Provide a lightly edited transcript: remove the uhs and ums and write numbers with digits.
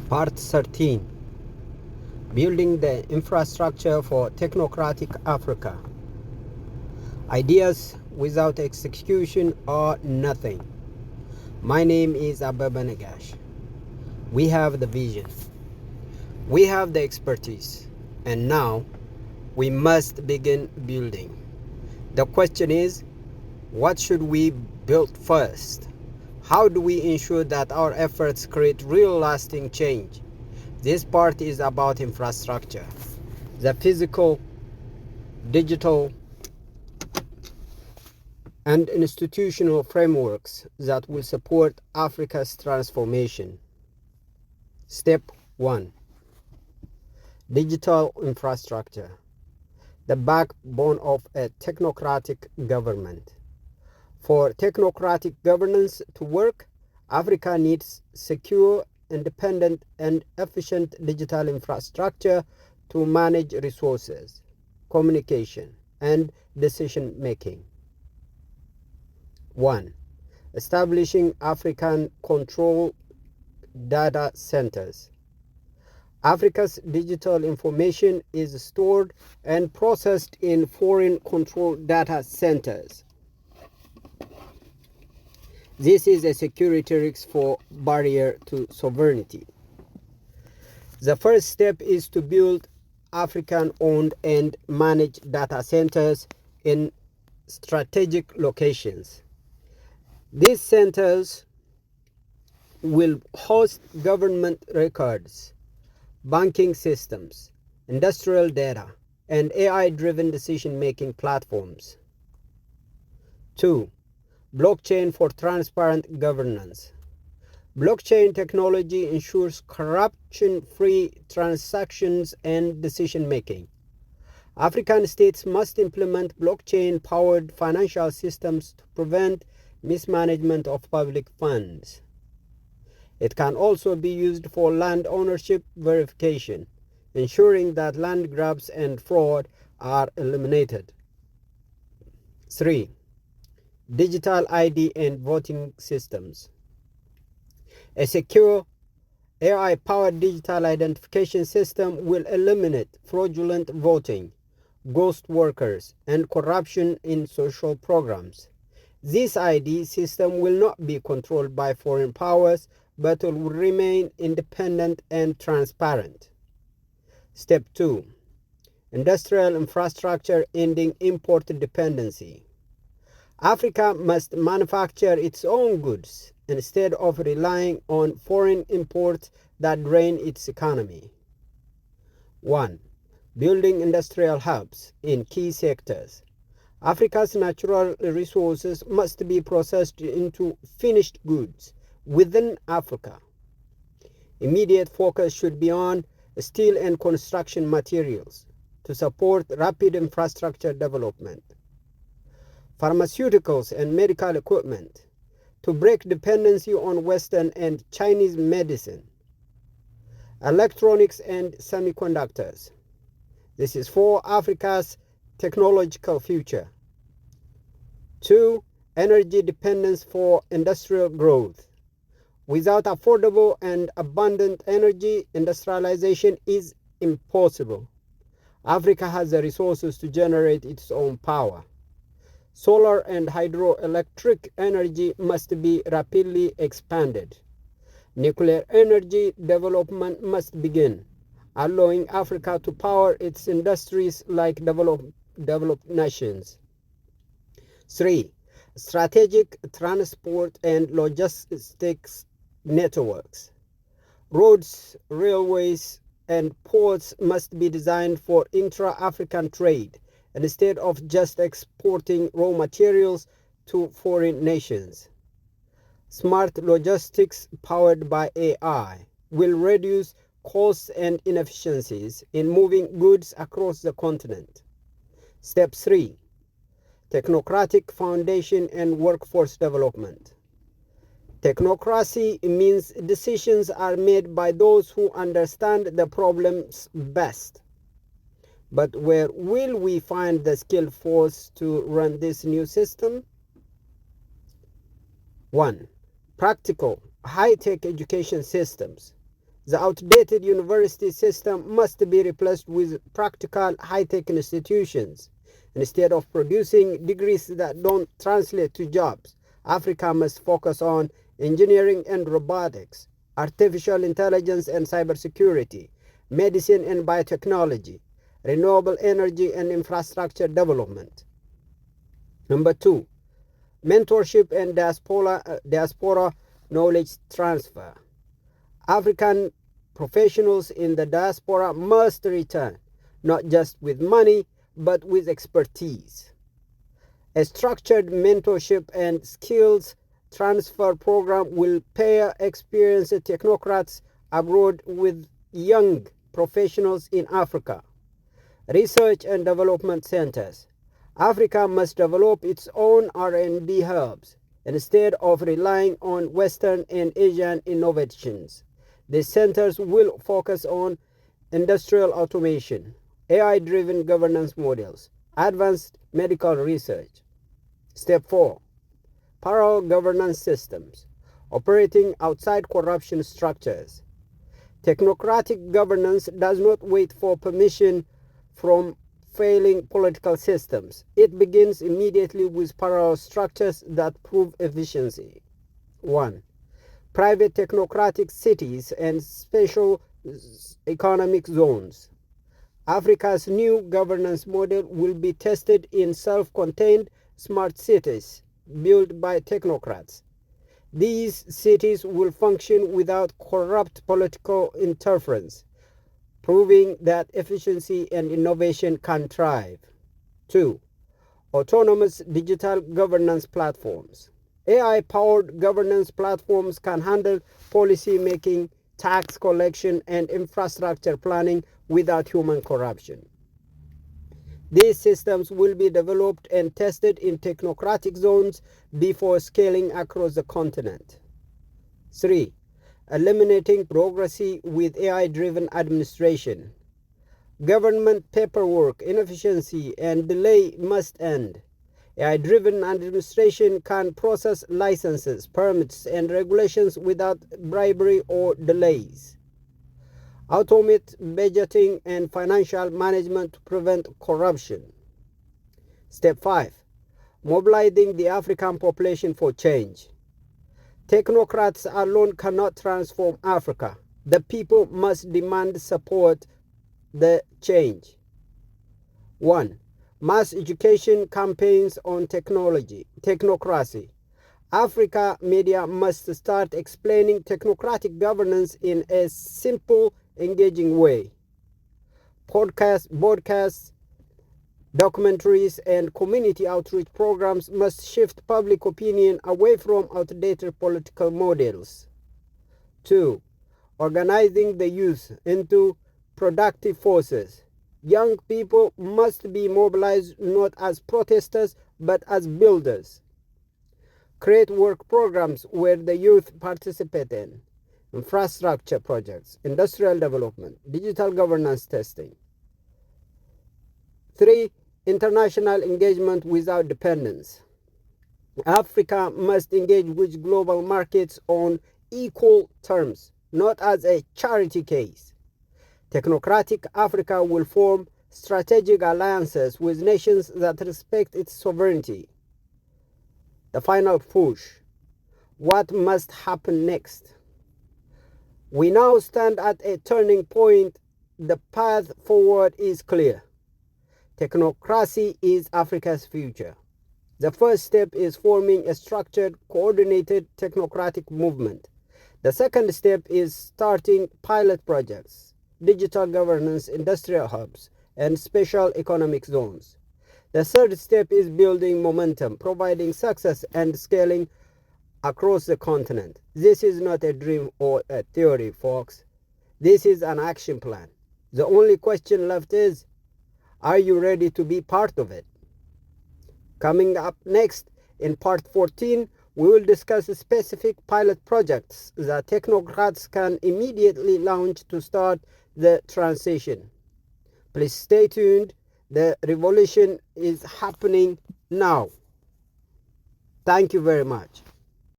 Part 13. Building the infrastructure for technocratic Africa. Ideas without execution are nothing. My name is Ababa Nagash. We have the vision. We have the expertise. And now we must begin building. The question is, what should we build first? How do we ensure that our efforts create real lasting change? This part is about infrastructure, the physical, digital, and institutional frameworks that will support Africa's transformation. Step 1. Digital infrastructure, the backbone of a technocratic government. For technocratic governance to work, Africa needs secure, independent, and efficient digital infrastructure to manage resources, communication, and decision making. 1. Establishing African control data centers. Africa's digital information is stored and processed in foreign control data centers. This is a security risk for barrier to sovereignty. The first step is to build African-owned and managed data centers in strategic locations. These centers will host government records, banking systems, industrial data, and AI-driven decision-making platforms. 2. Blockchain for transparent governance. Blockchain technology ensures corruption-free transactions and decision-making. African states must implement blockchain-powered financial systems to prevent mismanagement of public funds. It can also be used for land ownership verification, ensuring that land grabs and fraud are eliminated. 3. Digital ID and voting systems. A secure AI-powered digital identification system will eliminate fraudulent voting, ghost workers, and corruption in social programs. This ID system will not be controlled by foreign powers, but will remain independent and transparent. Step 2. Industrial infrastructure ending import dependency. Africa must manufacture its own goods instead of relying on foreign imports that drain its economy. 1. Building industrial hubs in key sectors. Africa's natural resources must be processed into finished goods within Africa. Immediate focus should be on steel and construction materials to support rapid infrastructure development. Pharmaceuticals and medical equipment to break dependency on Western and Chinese medicine. Electronics and semiconductors. This is for Africa's technological future. 2. Energy dependence for industrial growth. Without affordable and abundant energy, industrialization is impossible. Africa has the resources to generate its own power. Solar and hydroelectric energy must be rapidly expanded. Nuclear energy development must begin, allowing Africa to power its industries like developed nations. 3. Strategic transport and logistics networks. Roads, railways, and ports must be designed for intra-African trade instead of just exporting raw materials to foreign nations. Smart logistics powered by AI will reduce costs and inefficiencies in moving goods across the continent. Step 3. Technocratic foundation and workforce development. Technocracy means decisions are made by those who understand the problems best. But where will we find the skilled force to run this new system? 1. Practical, high-tech education systems. The outdated university system must be replaced with practical high-tech institutions. Instead of producing degrees that don't translate to jobs, Africa must focus on engineering and robotics, artificial intelligence and cybersecurity, medicine and biotechnology, renewable energy and infrastructure development. Number 2, mentorship and diaspora knowledge transfer. African professionals in the diaspora must return, not just with money, but with expertise. A structured mentorship and skills transfer program will pair experienced technocrats abroad with young professionals in Africa. Research and development centers. Africa must develop its own R&D hubs instead of relying on Western and Asian innovations. These centers will focus on industrial automation, AI-driven governance models, advanced medical research. Step 4. Parallel governance systems, operating outside corruption structures. Technocratic governance does not wait for permission from failing political systems. It begins immediately with parallel structures that prove efficiency. 1. Private technocratic cities and special economic zones. Africa's new governance model will be tested in self-contained smart cities built by technocrats. These cities will function without corrupt political interference, proving that efficiency and innovation can thrive. 2. Autonomous digital governance platforms. AI-powered governance platforms can handle policy making, tax collection, and infrastructure planning without human corruption. These systems will be developed and tested in technocratic zones before scaling across the continent. 3. Eliminating bureaucracy with AI-driven administration. Government paperwork, inefficiency, and delay must end. AI-driven administration can process licenses, permits, and regulations without bribery or delays. Automate budgeting and financial management to prevent corruption. Step 5. Mobilizing the African population for change. Technocrats alone cannot transform Africa. The people must demand support the change. 1. Mass education campaigns on technocracy. Africa media must start explaining technocratic governance in a simple, engaging way. Podcasts, documentaries, and community outreach programs must shift public opinion away from outdated political models. 2. Organizing the youth into productive forces. Young people must be mobilized not as protesters but as builders. Create work programs where the youth participate in infrastructure projects, industrial development, digital governance testing. 3. International engagement without dependence. Africa must engage with global markets on equal terms, not as a charity case. Technocratic Africa will form strategic alliances with nations that respect its sovereignty. The final push. What must happen next? We now stand at a turning point. The path forward is clear. Technocracy is Africa's future. The first step is forming a structured, coordinated technocratic movement. The second step is starting pilot projects, digital governance, industrial hubs, and special economic zones. The third step is building momentum, providing success, and scaling across the continent. This is not a dream or a theory, folks. This is an action plan. The only question left is, are you ready to be part of it? Coming up next, in part 14, we will discuss specific pilot projects that technocrats can immediately launch to start the transition. Please stay tuned. The revolution is happening now. Thank you very much.